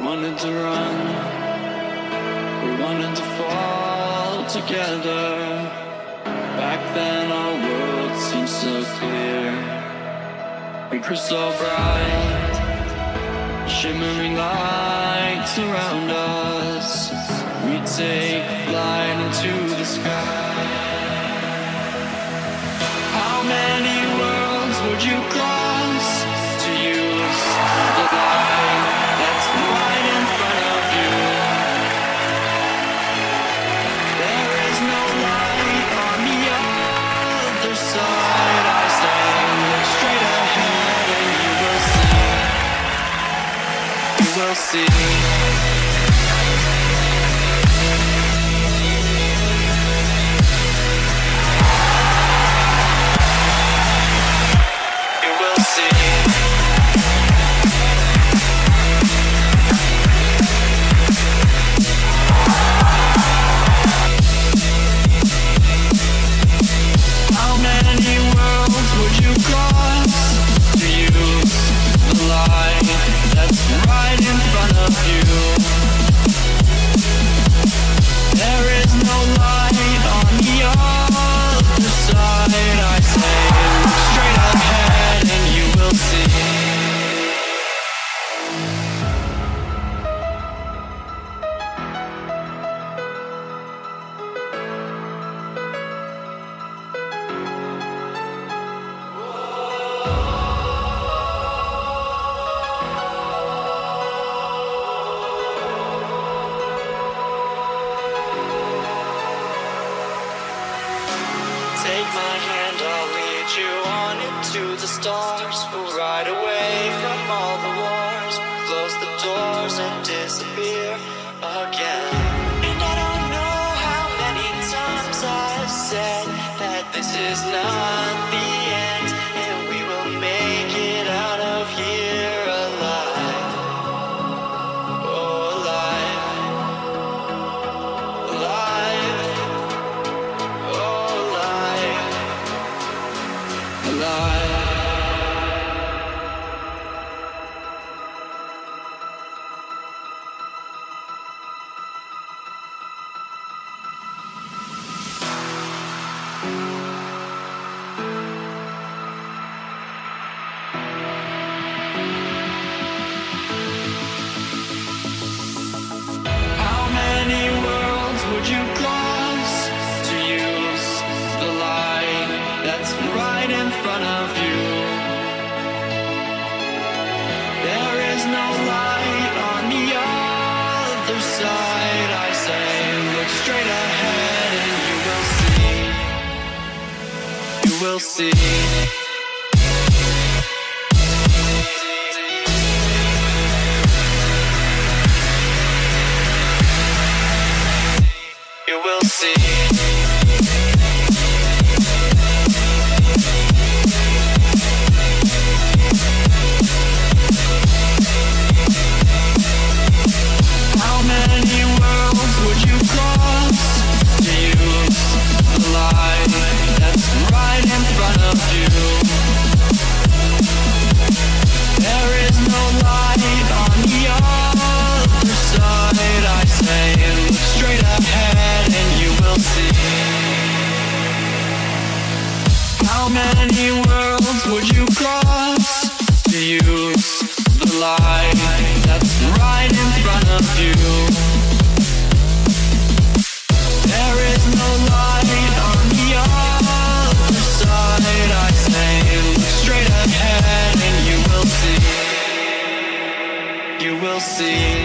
wanted to run, we wanted to fall together. Back then our world seemed so clear. We grew so bright, shimmering lights around us. We take flight into the sky. How many worlds would you cross to use the light that's right in front of you? There is no light on the other side. I say, look straight ahead and you will see. You will see. How many worlds would you cross to use the light that's right in front of you? There is no light on the other side. I say, look straight ahead and you will see. Take my hand, I'll lead you on into the stars. We'll ride away from all the wars, close the doors and disappear again. And I don't know how many times I've said that this is not the end, and we will make it out of here alive. Oh, alive. Alive. How many worlds would you cross to use the light that's right in front of you? There is no light on the other side. I say, look straight ahead and you will see. You will see. You will see. How many worlds would you cross to use the light that's right in front of you? There is no light on the other side. I say, look straight ahead and you will see. How many worlds would you cross to use the light that's right in front of you? There is no light on the other side. I say, look straight ahead and you will see. You will see.